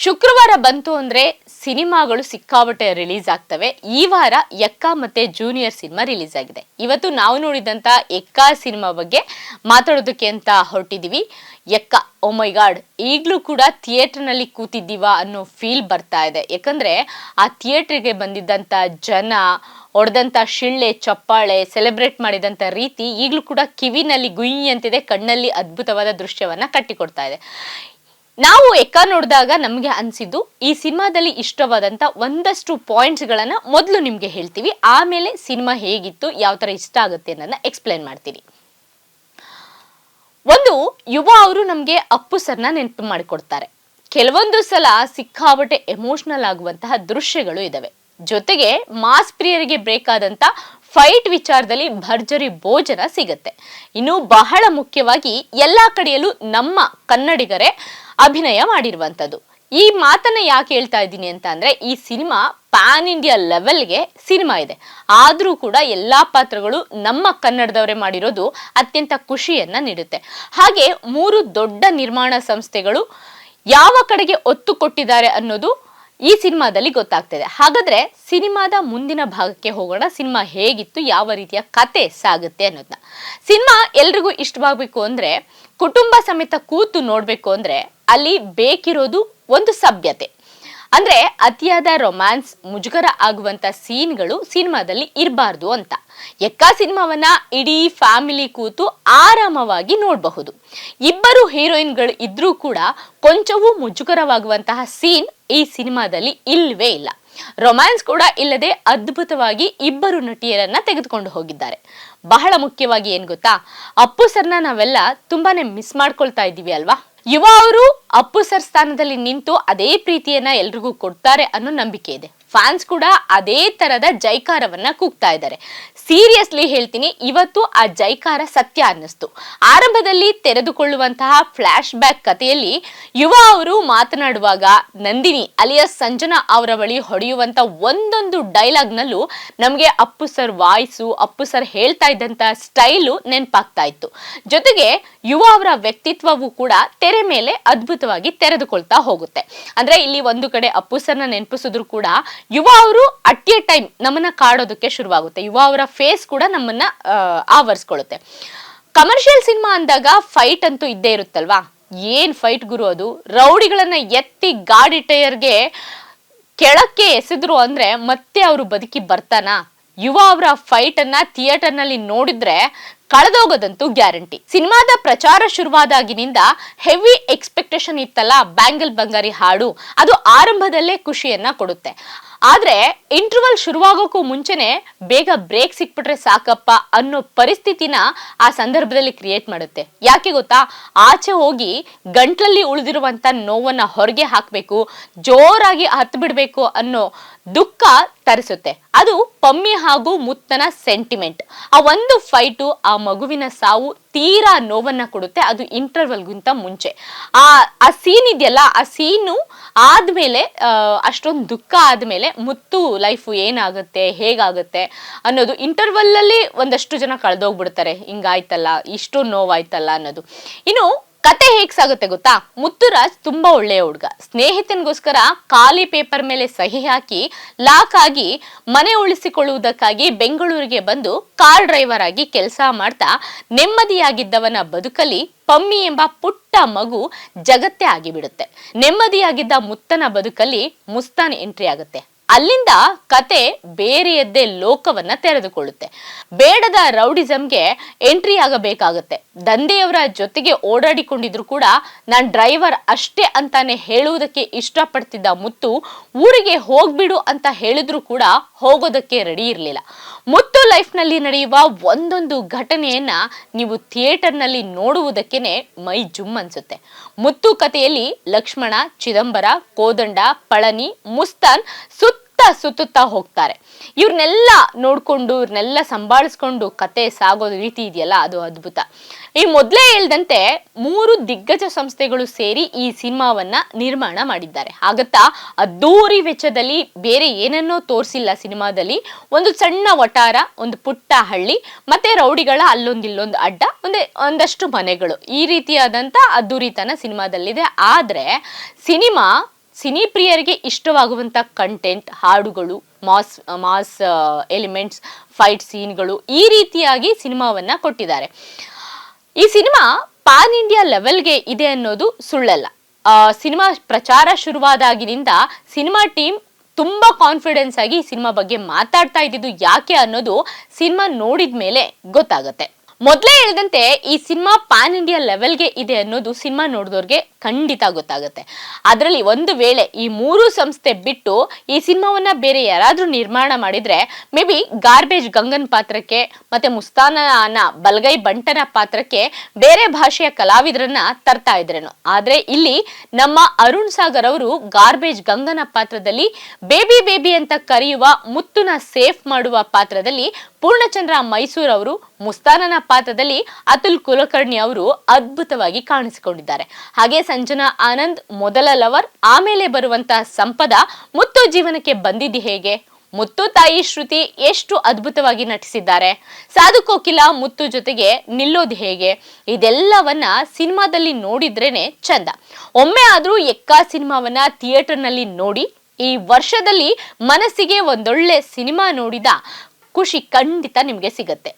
ಶುಕ್ರವಾರ ಬಂತು ಅಂದ್ರೆ ಸಿನಿಮಾಗಳು ಸಿಕ್ಕಾಪಟ್ಟೆ ರಿಲೀಸ್ ಆಗ್ತವೆ. ಈ ವಾರ ಎಕ್ಕ ಮತ್ತೆ ಜೂನಿಯರ್ ಸಿನಿಮಾ ರಿಲೀಸ್ ಆಗಿದೆ. ಇವತ್ತು ನಾವು ನೋಡಿದಂತ ಎಕ್ಕ ಸಿನಿಮಾ ಬಗ್ಗೆ ಮಾತಾಡೋದಕ್ಕೆ ಅಂತ ಹೊರಟಿದೀವಿ. ಎಕ್ಕ, ಓ ಮೈ ಗಾಡ್, ಈಗಲೂ ಕೂಡ ಥಿಯೇಟರ್ ನಲ್ಲಿ ಕೂತಿದ್ದೀವ ಅನ್ನೋ ಫೀಲ್ ಬರ್ತಾ ಇದೆ. ಯಾಕಂದ್ರೆ ಆ ಥಿಯೇಟರ್ಗೆ ಬಂದಿದ್ದಂತ ಜನ, ಹೊಡೆದಂತ ಶಿಳ್ಳೆ ಚಪ್ಪಾಳೆ, ಸೆಲೆಬ್ರೇಟ್ ಮಾಡಿದಂತ ರೀತಿ ಈಗಲೂ ಕೂಡ ಕಿವಿನಲ್ಲಿ ಗುಯಿ ಅಂತಿದೆ, ಕಣ್ಣಲ್ಲಿ ಅದ್ಭುತವಾದ ದೃಶ್ಯವನ್ನ ಕಟ್ಟಿಕೊಡ್ತಾ ಇದೆ. ನಾವು ಎಕ್ಕ ನೋಡಿದಾಗ ನಮ್ಗೆ ಅನ್ಸಿದ್ದು, ಈ ಸಿನಿಮಾದಲ್ಲಿ ಇಷ್ಟವಾದಂತ ಒಂದಷ್ಟು ಪಾಯಿಂಟ್ಸ್ ಗಳನ್ನ ಮೊದಲು ನಿಮ್ಗೆ ಹೇಳ್ತೀವಿ, ಆಮೇಲೆ ಸಿನಿಮಾ ಹೇಗಿತ್ತು, ಯಾವ ತರ ಇಷ್ಟ ಆಗುತ್ತೆ ಅನ್ನೋದನ್ನ ಎಕ್ಸ್ಪ್ಲೇನ್ ಮಾಡ್ತೀನಿ. ಒಂದು, ಯುವ ಅವರು ನಮ್ಗೆ ಅಪ್ಪು ಸರ್ನ ನೆನಪು ಮಾಡಿಕೊಡ್ತಾರೆ. ಕೆಲವೊಂದು ಸಲ ಸಿಕ್ಕಾಬಟ್ಟೆ ಎಮೋಷನಲ್ ಆಗುವಂತಹ ದೃಶ್ಯಗಳು ಇದಾವೆ. ಜೊತೆಗೆ ಮಾಸ್ ಪ್ರಿಯರಿಗೆ ಬೇಕಾದಂತ ಫೈಟ್ ವಿಚಾರದಲ್ಲಿ ಭರ್ಜರಿ ಭೋಜನ ಸಿಗತ್ತೆ. ಇನ್ನು ಬಹಳ ಮುಖ್ಯವಾಗಿ ಎಲ್ಲಾ ಕಡೆಯಲ್ಲೂ ನಮ್ಮ ಕನ್ನಡಿಗರೇ ಅಭಿನಯ ಮಾಡಿರುವಂತದ್ದು. ಈ ಮಾತನ್ನ ಯಾಕೆ ಹೇಳ್ತಾ ಇದ್ದೀನಿ ಅಂತ ಅಂದ್ರೆ, ಈ ಸಿನಿಮಾ ಪ್ಯಾನ್ ಇಂಡಿಯಾ ಲೆವೆಲ್ಗೆ ಸಿನಿಮಾ ಇದೆ. ಆದ್ರೂ ಕೂಡ ಎಲ್ಲಾ ಪಾತ್ರಗಳು ನಮ್ಮ ಕನ್ನಡದವರೇ ಮಾಡಿರೋದು ಅತ್ಯಂತ ಖುಷಿಯನ್ನ ನೀಡುತ್ತೆ. ಹಾಗೆ 3 ದೊಡ್ಡ ನಿರ್ಮಾಣ ಸಂಸ್ಥೆಗಳು ಯಾವ ಕಡೆಗೆ ಒತ್ತು ಕೊಟ್ಟಿದ್ದಾರೆ ಅನ್ನೋದು ಈ ಸಿನಿಮಾದಲ್ಲಿ ಗೊತ್ತಾಗ್ತದೆ. ಹಾಗಾದ್ರೆ ಸಿನಿಮಾದ ಮುಂದಿನ ಭಾಗಕ್ಕೆ ಹೋಗೋಣ. ಸಿನಿಮಾ ಹೇಗಿತ್ತು, ಯಾವ ರೀತಿಯ ಕತೆ ಸಾಗುತ್ತೆ ಅನ್ನೋದನ್ನ. ಸಿನಿಮಾ ಎಲ್ರಿಗೂ ಇಷ್ಟವಾಗಬೇಕು ಅಂದ್ರೆ, ಕುಟುಂಬ ಸಮೇತ ಕೂತು ನೋಡ್ಬೇಕು ಅಂದ್ರೆ ಅಲ್ಲಿ ಬೇಕಿರೋದು ಒಂದು ಸಭ್ಯತೆ. ಅಂದ್ರೆ ಅತಿಯಾದ ರೊಮ್ಯಾನ್ಸ್, ಮುಜುಗರ ಆಗುವಂತ ಸೀನ್ಗಳು ಸಿನಿಮಾದಲ್ಲಿ ಇರಬಾರ್ದು ಅಂತ. ಎಕ್ಕ ಸಿನಿಮಾವನ್ನ ಇಡೀ ಫ್ಯಾಮಿಲಿ ಕೂತು ಆರಾಮವಾಗಿ ನೋಡಬಹುದು. ಇಬ್ಬರು ಹೀರೋಯಿನ್ಗಳು ಇದ್ರೂ ಕೂಡ ಕೊಂಚವೂ ಮುಜುಗರವಾಗುವಂತಹ ಸೀನ್ ಈ ಸಿನಿಮಾದಲ್ಲಿ ಇಲ್ವೇ ಇಲ್ಲ. ರೊಮ್ಯಾನ್ಸ್ ಕೂಡ ಇಲ್ಲದೆ ಅದ್ಭುತವಾಗಿ ಇಬ್ಬರು ನಟಿಯರನ್ನ ತೆಗೆದುಕೊಂಡು ಹೋಗಿದ್ದಾರೆ. ಬಹಳ ಮುಖ್ಯವಾಗಿ ಏನ್ ಗೊತ್ತಾ, ಅಪ್ಪು ಸರ್ನ ನಾವೆಲ್ಲ ತುಂಬಾನೇ ಮಿಸ್ ಮಾಡ್ಕೊಳ್ತಾ ಇದ್ದೀವಿ ಅಲ್ವಾ. ಯುವ ಅವರು ಅಪ್ಪು ಸರ್ ಸ್ಥಾನದಲ್ಲಿ ನಿಂತು ಅದೇ ಪ್ರೀತಿಯನ್ನ ಎಲ್ರಿಗೂ ಕೊಡ್ತಾರೆ ಅನ್ನೋ ನಂಬಿಕೆ ಇದೆ. ಫ್ಯಾನ್ಸ್ ಕೂಡ ಅದೇ ತರದ ಜೈಕಾರವನ್ನ ಕೂಗ್ತಾ ಇದ್ದಾರೆ. ಸೀರಿಯಸ್ಲಿ ಹೇಳ್ತೀನಿ, ಇವತ್ತು ಆ ಜೈಕಾರ ಸತ್ಯ ಅನ್ನಿಸ್ತು. ಆರಂಭದಲ್ಲಿ ತೆರೆದುಕೊಳ್ಳುವಂತಹ ಫ್ಲಾಶ್ ಬ್ಯಾಕ್ ಕಥೆಯಲ್ಲಿ ಯುವ ಅವರು ಮಾತನಾಡುವಾಗ ನಂದಿನಿ ಅಲಿಯಾಸ್ ಸಂಜನಾ ಅವರ ಬಳಿ ಹೊಡೆಯುವಂತ ಒಂದೊಂದು ಡೈಲಾಗ್ ನಲ್ಲೂ ನಮ್ಗೆ Appu sir voice, Appu sir ಹೇಳ್ತಾ ಇದ್ದಂತ ಸ್ಟೈಲು ನೆನಪಾಗ್ತಾ ಇತ್ತು. ಜೊತೆಗೆ ಯುವ ಅವರ ವ್ಯಕ್ತಿತ್ವವು ಕೂಡ ತೆರೆ ಮೇಲೆ ಅದ್ಭುತವಾಗಿ ತೆರೆದುಕೊಳ್ತಾ ಹೋಗುತ್ತೆ. ಅಂದ್ರೆ ಇಲ್ಲಿ ಒಂದು ಕಡೆ ಅಪ್ಪು ಸರ್ನ ನೆನಪಿಸಿದ್ರು ಕೂಡ ಯುವ ಅವರು ಅಟ್ ಎ ಟೈಮ್ ನಮ್ಮನ್ನ ಕಾಡೋದಕ್ಕೆ ಶುರುವಾಗುತ್ತೆ. ಯುವ ಅವರ ಫೇಸ್ ಕೂಡ ನಮ್ಮನ್ನ ಆವರಿಸ್ಕೊಳ್ಳುತ್ತೆ. ಕಮರ್ಷಿಯಲ್ ಸಿನಿಮಾ ಅಂದಾಗ ಫೈಟ್ ಅಂತೂ ಇದ್ದೇ ಇರುತ್ತಲ್ವಾ. ಏನ್ ಫೈಟ್ ಗುರು ಅದು. ರೌಡಿಗಳನ್ನ ಎತ್ತಿ ಗಾಡಿ ಟೈರ್ಗೆ ಕೆಳಕ್ಕೆ ಎಸೆದ್ರು ಅಂದ್ರೆ ಮತ್ತೆ ಅವರು ಬದುಕಿ ಬರ್ತಾನ? ಯುವ ಅವರ ಫೈಟ್ ಅನ್ನ ಥಿಯೇಟರ್ ನಲ್ಲಿ ನೋಡಿದ್ರೆ ಕಳೆದೋಗೋದಂತೂ ಗ್ಯಾರಂಟಿ. ಸಿನಿಮಾದ ಪ್ರಚಾರ ಶುರುವಾದಾಗಿನಿಂದ ಹೆವಿ ಎಕ್ಸ್ಪೆಕ್ಟೇಷನ್ ಇತ್ತಲ್ಲ. ಬ್ಯಾಂಗಲ್ ಬಂಗಾರಿ ಹಾಡು ಅದು ಆರಂಭದಲ್ಲೇ ಖುಷಿಯನ್ನ ಕೊಡುತ್ತೆ. ಆದ್ರೆ ಇಂಟರ್ವಲ್ ಶುರುವಾಗೋಕ್ಕೂ ಮುಂಚೆನೆ ಬೇಗ ಬ್ರೇಕ್ ಸಿಕ್ಬಿಟ್ರೆ ಸಾಕಪ್ಪ ಅನ್ನೋ ಪರಿಸ್ಥಿತಿನ ಆ ಸಂದರ್ಭದಲ್ಲಿ ಕ್ರಿಯೇಟ್ ಮಾಡುತ್ತೆ. ಯಾಕೆ ಗೊತ್ತಾ, ಆಚೆ ಹೋಗಿ ಗಂಟ್ಲಲ್ಲಿ ಉಳಿದಿರುವಂತ ನೋವನ್ನ ಹೊರಗೆ ಹಾಕ್ಬೇಕು, ಜೋರಾಗಿ ಹತ್ತು ಬಿಡ್ಬೇಕು ಅನ್ನೋ ದುಃಖ ತರಿಸುತ್ತೆ. ಅದು ಪಮ್ಮಿ ಹಾಗೂ ಮುತ್ತನ ಸೆಂಟಿಮೆಂಟ್. ಆ ಒಂದು ಫೈಟು, ಆ ಮಗುವಿನ ಸಾವು ತೀರಾ ನೋವನ್ನ ಕೊಡುತ್ತೆ. ಅದು ಇಂಟರ್ವಲ್ಗಿಂತ ಮುಂಚೆ ಆ ಸೀನ್ ಇದೆಯಲ್ಲ, ಆ ಸೀನು ಆದ್ಮೇಲೆ ಅಷ್ಟೊಂದು ದುಃಖ ಆದ್ಮೇಲೆ ಮುತ್ತು ಲೈಫ್ ಏನಾಗುತ್ತೆ, ಹೇಗಾಗುತ್ತೆ ಅನ್ನೋದು ಇಂಟರ್ವಲ್ ಅಲ್ಲಿ ಒಂದಷ್ಟು ಜನ ಕಳೆದೋಗ್ಬಿಡ್ತಾರೆ. ಹಿಂಗಾಯ್ತಲ್ಲ, ಇಷ್ಟು ನೋವಾಯ್ತಲ್ಲ ಅನ್ನೋದು. ಇನ್ನು ಕತೆ ಹೇಗ್ ಸಾಗುತ್ತೆ ಗೊತ್ತಾ. ಮುತ್ತುರಾಜ್ ತುಂಬಾ ಒಳ್ಳೆಯ ಹುಡುಗ. ಸ್ನೇಹಿತನಿಗೋಸ್ಕರ ಖಾಲಿ ಪೇಪರ್ ಮೇಲೆ ಸಹಿ ಹಾಕಿ ಲಾಕ್ ಆಗಿ ಮನೆ ಉಳಿಸಿಕೊಳ್ಳುವುದಕ್ಕಾಗಿ ಬೆಂಗಳೂರಿಗೆ ಬಂದು ಕಾರ್ ಡ್ರೈವರ್ ಆಗಿ ಕೆಲಸ ಮಾಡ್ತಾ ನೆಮ್ಮದಿಯಾಗಿದ್ದವನ ಬದುಕಲ್ಲಿ ಪಮ್ಮಿ ಎಂಬ ಪುಟ್ಟ ಮಗು ಜಗತ್ತೇ ಆಗಿಬಿಡುತ್ತೆ. ನೆಮ್ಮದಿಯಾಗಿದ್ದ ಮುತ್ತನ ಬದುಕಲ್ಲಿ ಮುಸ್ತಾನ್ ಎಂಟ್ರಿ ಆಗುತ್ತೆ. ಅಲ್ಲಿಂದ ಕತೆ ಬೇರೆಯದ್ದೇ ಲೋಕವನ್ನ ತೆರೆದುಕೊಳ್ಳುತ್ತೆ. ಬೇಡದ ರೌಡಿಸಂಗೆ ಎಂಟ್ರಿ ಆಗಬೇಕಾಗತ್ತೆ. ದಂಧೆಯವರ ಜೊತೆಗೆ ಓಡಾಡಿಕೊಂಡಿದ್ರು ಕೂಡ ನಾನ್ ಡ್ರೈವರ್ ಅಷ್ಟೇ ಅಂತಾನೆ ಹೇಳುವುದಕ್ಕೆ ಇಷ್ಟಪಡ್ತಿದ್ದ ಮುತ್ತು ಊರಿಗೆ ಹೋಗ್ಬಿಡು ಅಂತ ಹೇಳಿದ್ರು ಕೂಡ ಹೋಗೋದಕ್ಕೆ ರೆಡಿ ಇರ್ಲಿಲ್ಲ. ಮುತ್ತು ಲೈಫ್ ನಲ್ಲಿ ನಡೆಯುವ ಒಂದೊಂದು ಘಟನೆಯನ್ನ ನೀವು ಥಿಯೇಟರ್ ನಲ್ಲಿ ನೋಡುವುದಕ್ಕೇನೆ ಮೈ ಜುಮ್ ಅನ್ಸುತ್ತೆ. ಮುತ್ತು ಕಥೆಯಲ್ಲಿ ಲಕ್ಷ್ಮಣ, ಚಿದಂಬರ, ಕೋದಂಡ, ಪಳನಿ, ಮುಸ್ತಾನ್ ಸುತ್ತುತ್ತಾ ಹೋಗ್ತಾರೆ. ಇವ್ರನ್ನೆಲ್ಲ ನೋಡ್ಕೊಂಡು, ಇವ್ರನ್ನೆಲ್ಲ ಸಂಭಾಳಿಸ್ಕೊಂಡು ಕತೆ ಸಾಗೋ ರೀತಿ ಇದೆಯಲ್ಲ, ಅದು ಅದ್ಭುತ. ಈ ಮೊದಲೇ ಹೇಳ್ದಂತೆ 3 ದಿಗ್ಗಜ ಸಂಸ್ಥೆಗಳು ಸೇರಿ ಈ ಸಿನಿಮಾವನ್ನ ನಿರ್ಮಾಣ ಮಾಡಿದ್ದಾರೆ. ಹಾಗತ್ತಾ ಅದ್ದೂರಿ ವೆಚ್ಚದಲ್ಲಿ ಬೇರೆ ಏನನ್ನೋ ತೋರಿಸಿಲ್ಲ ಸಿನಿಮಾದಲ್ಲಿ. ಒಂದು ಸಣ್ಣ ವಟಾರ, ಒಂದು ಪುಟ್ಟ ಹಳ್ಳಿ, ಮತ್ತೆ ರೌಡಿಗಳ ಅಲ್ಲೊಂದಿಲ್ಲೊಂದು ಅಡ್ಡ, ಒಂದಷ್ಟು ಮನೆಗಳು, ಈ ರೀತಿಯಾದಂತ ಅದ್ದೂರಿತನ ಸಿನಿಮಾದಲ್ಲಿದೆ. ಆದ್ರೆ ಸಿನಿಮಾ ಸಿನಿ ಪ್ರಿಯರಿಗೆ ಇಷ್ಟವಾಗುವಂತ ಕಂಟೆಂಟ್, ಹಾಡುಗಳು, ಮಾಸ್ ಮಾಸ್ ಎಲಿಮೆಂಟ್ಸ್, ಫೈಟ್ ಸೀನ್ಗಳು, ಈ ರೀತಿಯಾಗಿ ಸಿನಿಮಾವನ್ನ ಕೊಟ್ಟಿದ್ದಾರೆ. ಈ ಸಿನಿಮಾ ಪಾನ್ ಇಂಡಿಯಾ ಲೆವೆಲ್ಗೆ ಇದೆ ಅನ್ನೋದು ಸುಳ್ಳಲ್ಲ. ಸಿನಿಮಾ ಪ್ರಚಾರ ಶುರುವಾದಾಗಿನಿಂದ ಸಿನಿಮಾ ಟೀಮ್ ತುಂಬಾ ಕಾನ್ಫಿಡೆನ್ಸ್ ಆಗಿ ಈ ಸಿನಿಮಾ ಬಗ್ಗೆ ಮಾತಾಡ್ತಾ ಇದ್ದಿದ್ದು ಯಾಕೆ ಅನ್ನೋದು ಸಿನಿಮಾ ನೋಡಿದ ಮೇಲೆ ಗೊತ್ತಾಗತ್ತೆ. ಮೊದಲೇ ಹೇಳಿದಂತೆ ಈ ಸಿನಿಮಾ ಪಾನ್ ಇಂಡಿಯಾ ಲೆವೆಲ್ಗೆ ಇದೆ ಅನ್ನೋದು ಸಿನಿಮಾ ನೋಡಿದವ್ರಿಗೆ ಖಂಡಿತ ಗೊತ್ತಾಗುತ್ತೆ. ಅದರಲ್ಲಿ ಒಂದು ವೇಳೆ ಈ 3 ಸಂಸ್ಥೆ ಬಿಟ್ಟು ಈ ಸಿನಿಮಾವನ್ನ ಬೇರೆ ಯಾರಾದ್ರೂ ನಿರ್ಮಾಣ ಮಾಡಿದ್ರೆ ಮೇ ಬಿ ಗಾರ್ಬೇಜ್ ಗಂಗನ್ ಪಾತ್ರಕ್ಕೆ ಮತ್ತೆ ಮುಸ್ತಾನನ ಬಲಗೈ ಬಂಟನ ಪಾತ್ರಕ್ಕೆ ಬೇರೆ ಭಾಷೆಯ ಕಲಾವಿದರನ್ನ ತರ್ತಾ ಇದ್ರೇನು. ಆದ್ರೆ ಇಲ್ಲಿ ನಮ್ಮ ಅರುಣ್ ಸಾಗರ್ ಅವರು ಗಾರ್ಬೇಜ್ ಗಂಗನ ಪಾತ್ರದಲ್ಲಿ ಬೇಬಿ ಬೇಬಿ ಅಂತ ಕರೆಯುವ ಮುತ್ತುನ ಸೇಫ್ ಮಾಡುವ ಪಾತ್ರದಲ್ಲಿ, ಪೂರ್ಣಚಂದ್ರ ಮೈಸೂರ್ ಅವರು ಮುಸ್ತಾನನ ಪಾತ್ರದಲ್ಲಿ ಅತುಲ್ ಕುಲಕರ್ಣಿ ಅವರು ಅದ್ಭುತವಾಗಿ ಕಾಣಿಸಿಕೊಂಡಿದ್ದಾರೆ. ಹಾಗೆ ಸಂಜನಾ ಆನಂದ್ ಮೊದಲ ಲವರ್, ಆಮೇಲೆ ಬರುವಂತಹ ಸಂಪದ ಮುತ್ತು ಜೀವನಕ್ಕೆ ಬಂದಿದ್ದು ಹೇಗೆ, ಮುತ್ತು ತಾಯಿ ಶ್ರುತಿ ಎಷ್ಟು ಅದ್ಭುತವಾಗಿ ನಟಿಸಿದ್ದಾರೆ, ಸಾಧು ಕೋಕಿಲ ಮುತ್ತು ಜೊತೆಗೆ ನಿಲ್ಲೋದು ಹೇಗೆ, ಇದೆಲ್ಲವನ್ನ ಸಿನಿಮಾದಲ್ಲಿ ನೋಡಿದ್ರೇನೆ ಚಂದ. ಒಮ್ಮೆ ಆದ್ರೂ ಎಕ್ಕಾ ಸಿನಿಮಾವನ್ನ ಥಿಯೇಟರ್ ನಲ್ಲಿ ನೋಡಿ ಈ ವರ್ಷದಲ್ಲಿ ಮನಸ್ಸಿಗೆ ಒಂದೊಳ್ಳೆ ಸಿನಿಮಾ ನೋಡಿದ ಖುಷಿ ಖಂಡಿತ ನಿಮ್ಗೆ ಸಿಗತ್ತೆ.